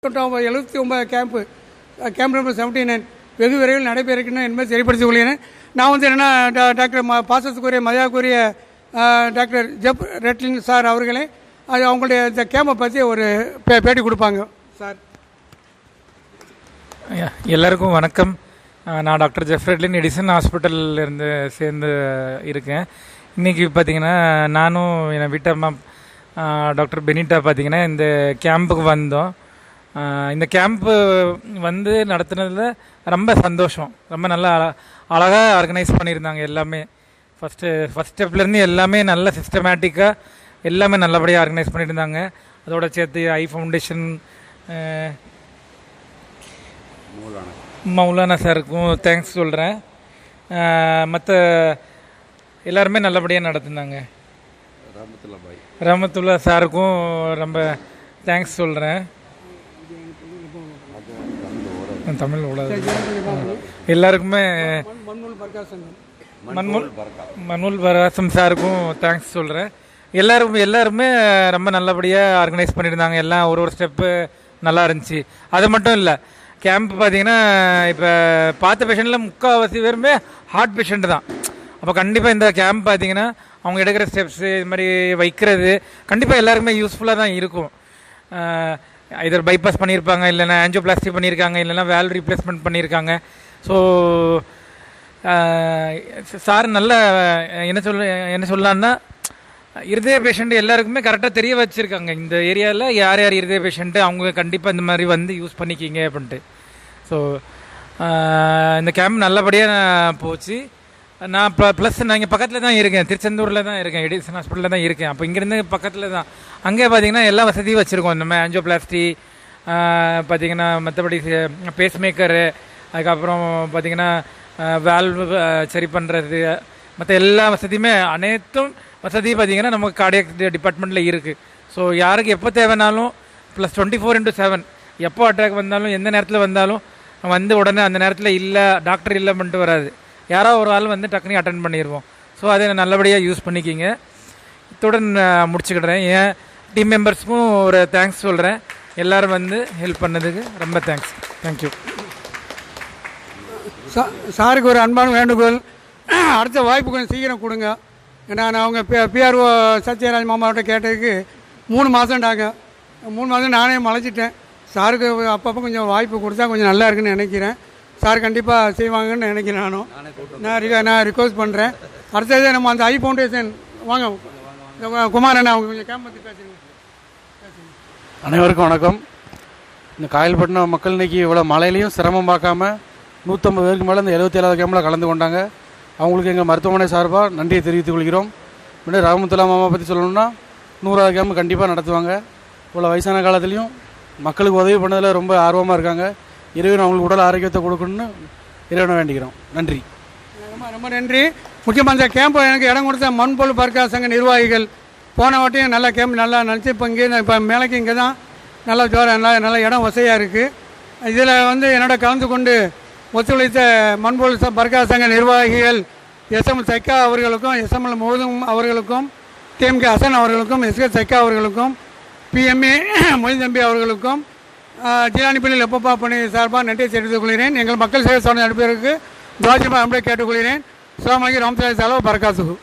79 camp number 79 வெகு விரைவில் நடைபெறுகின்றன என்பதை சரிப்படுத்திக் கொள்கிறேன். நான் வந்து என்னென்னா டாக்டர் பாசத்துக்குரிய மதியாக்குரிய டாக்டர் ஜெப் ரெட்லின் சார் அவர்களே அது அவங்களுடைய இந்த கேம்பை பற்றி ஒரு பேட்டி கொடுப்பாங்க சார். எல்லாருக்கும் வணக்கம். நான் டாக்டர் ஜெஃப் ரெட்லின் எடிசன் ஹாஸ்பிட்டலில் இருந்து சேர்ந்து இருக்கேன். இன்றைக்கி பார்த்திங்கன்னா நானும் என் வீட்டம்மா டாக்டர் பெனிட்டா பார்த்திங்கன்னா இந்த கேம்புக்கு வந்தோம். இந்த கேம்ப்பு வந்து நடத்துனதில் ரொம்ப சந்தோஷம். ரொம்ப நல்லா அழகாக ஆர்கனைஸ் பண்ணியிருந்தாங்க. எல்லாமே ஃபஸ்ட்டு ஸ்டெப்லேருந்து எல்லாமே நல்ல சிஸ்டமேட்டிக்காக எல்லாமே நல்லபடியாக ஆர்கனைஸ் பண்ணியிருந்தாங்க. அதோட சேர்த்து ஐ ஃபவுண்டேஷன் மௌலானா சாருக்கும் தேங்க்ஸ் சொல்கிறேன். மற்ற எல்லாருமே நல்லபடியாக நடத்துனாங்க. ரஹமத்துல்லா சாருக்கும் ரொம்ப தேங்க்ஸ் சொல்கிறேன். தமிழ் எல்லாருக்குமே மன்முல் பரகாசம் சாருக்கும் தேங்க்ஸ் சொல்கிறேன். எல்லாருமே ரொம்ப நல்லபடியாக ஆர்கனைஸ் பண்ணியிருந்தாங்க. எல்லாம் ஒரு ஸ்டெப்பு நல்லா இருந்துச்சு. அது மட்டும் இல்லை, கேம்ப் பார்த்தீங்கன்னா இப்போ பார்த்த பேஷண்ட்டில் முக்கால்வாசி பேருமே ஹார்ட் பேஷண்ட்டு தான். அப்போ கண்டிப்பாக இந்த கேம்ப் பார்த்தீங்கன்னா அவங்க எடுக்கிற ஸ்டெப்ஸு இது மாதிரி வைக்கிறது கண்டிப்பாக எல்லாருக்குமே யூஸ்ஃபுல்லாக தான் இருக்கும். இதர் பைபாஸ் பண்ணியிருப்பாங்க, இல்லைன்னா ஆஞ்சியோபிளாஸ்டி பண்ணியிருக்காங்க, இல்லைன்னா வேல்வ் ரீப்ளேஸ்மெண்ட் பண்ணியிருக்காங்க. ஸோ சார் நல்ல என்ன சொல்லலான்னா இருதய பேஷண்ட் எல்லாருக்குமே கரெக்டாக தெரிய வச்சுருக்காங்க. இந்த ஏரியாவில் யார் யார் இருதய பேஷண்ட்டு அவங்க கண்டிப்பாக இந்த மாதிரி வந்து யூஸ் பண்ணிக்கிங்க அப்படின்ட்டு. ஸோ இந்த கேம்ப் நல்லபடியாக போச்சு. நான் ப்ளஸ் நான் இங்கே பக்கத்தில் தான் இருக்கேன், திருச்செந்தூரில் தான் இருக்கேன், எடிசன் ஹாஸ்பிட்டலில் தான் இருக்கேன். அப்போ இங்கேருந்து பக்கத்தில் தான். அங்கே பார்த்தீங்கன்னா எல்லா வசதியும் வச்சுருக்கோம். இந்த மாதிரி ஆஞ்சியோபிளாஸ்டி பார்த்தீங்கன்னா, மற்றபடி பேஸ் மேக்கரு, அதுக்கப்புறம் பார்த்தீங்கன்னா வேல்வ் சரி பண்ணுறது, மற்ற எல்லா வசதியுமே அனைத்தும் வசதி பார்த்தீங்கன்னா நமக்கு கார்டியாக் டிபார்ட்மெண்ட்டில் இருக்குது. ஸோ யாருக்கு எப்போ தேவைனாலும் ப்ளஸ் 24/7 எப்போ அட்டாக் வந்தாலும் எந்த நேரத்தில் வந்தாலும் வந்து உடனே அந்த நேரத்தில் இல்லை டாக்டர் இல்லை பண்ணிட்டு வராது, யாரோ ஒரு ஆள் வந்து டக்குனு அட்டன் பண்ணிடுவோம். ஸோ அதை நல்லபடியாக யூஸ் பண்ணிக்கிங்க. இத்துடன் முடிச்சுக்கிடுறேன். என் டீம் மெம்பர்ஸ்க்கும் ஒரு தேங்க்ஸ் சொல்கிறேன். எல்லோரும் வந்து ஹெல்ப் பண்ணதுக்கு ரொம்ப தேங்க்ஸ். தேங்க்யூ. சாருக்கு ஒரு அன்பான வேண்டுகோள், அடுத்த வாய்ப்பு கொஞ்சம் சீக்கிரம் கொடுங்க. ஏன்னா நான் அவங்க பிஆர்ஓ சத்யராஜ் மாமாவிட்ட கேட்டதுக்கு 3 மாதம்டாங்க. 3 மாதம் நானே மலைச்சிட்டேன். சாருக்கு அப்பப்போ கொஞ்சம் வாய்ப்பு கொடுத்தா கொஞ்சம் நல்லா இருக்குன்னு நினைக்கிறேன். சார் கண்டிப்பாக செய்வாங்கன்னு நினைக்கிறேன். நான் ரிக்வஸ்ட் பண்ணுறேன். அடுத்தது நம்ம அந்த ஐ ஃபவுண்டேஷன் வாங்க குமாரண்ணா அவங்க கொஞ்சம் கேம்ப் பற்றி பேசுங்க. அனைவருக்கும் வணக்கம். இந்த காயல்பட்டினம் மக்கள் இன்றைக்கி இவ்வளோ மழையிலையும் சிரமம் பார்க்காம 150 பேருக்கு மேலே இந்த 77வது கேம்பில் கலந்து கொண்டாங்க. அவங்களுக்கு எங்கள் மருத்துவமனை சார்பாக நன்றியை தெரிவித்துக் கொள்கிறோம். முன்னாடி ரஹமத்துல்லா மாமா பற்றி சொல்லணும்னா 100வது கேம்பு கண்டிப்பாக நடத்துவாங்க. இவ்வளோ வயசான காலத்துலேயும் மக்களுக்கு உதவி பண்ணதில் ரொம்ப ஆர்வமாக இருக்காங்க. இறைவன் அவங்களுக்கு உடல் ஆரோக்கியத்தை கொடுக்கணும்னு இறைவனை வேண்டிக்கிறோம். நன்றி. ரொம்ப நன்றி. முக்கியமாக இந்த கேம்பை எனக்கு இடம் கொடுத்த மண்பொருள் பர்கா சங்க நிர்வாகிகள் போன வாட்டியும் நல்லா கேம்ப் நல்லா நினச்சி இப்போ இப்போ மேலைக்கு இங்கே தான் நல்லா ஜோரம் நல்ல இடம் வசதியாக இருக்குது. இதில் வந்து என்னோட கலந்து கொண்டு ஒத்துழைத்த மண்பொருள் பர்கா சங்க நிர்வாகிகள் எஸ்எம் சைக்கா அவர்களுக்கும், எஸ்எம்எல் மோதும் அவர்களுக்கும், டிஎம்கே ஹசன் அவர்களுக்கும், எஸ்கே சைக்கா அவர்களுக்கும், பிஎம்ஏ மொய்தம்பி அவர்களுக்கும், ஜிலானிப்பள்ளியில் எப்பப்பா பணி சார்பாக நன்றியை தெரிவித்துக் கொள்கிறேன். எங்கள் மக்கள் சேவை சார்ந்த நடைபெறுக்கு துவாஜிமா அன்பை கேட்டுக்கொள்கிறேன். சோமாகி ராம்சாய் சாலோ பரகாசுகு.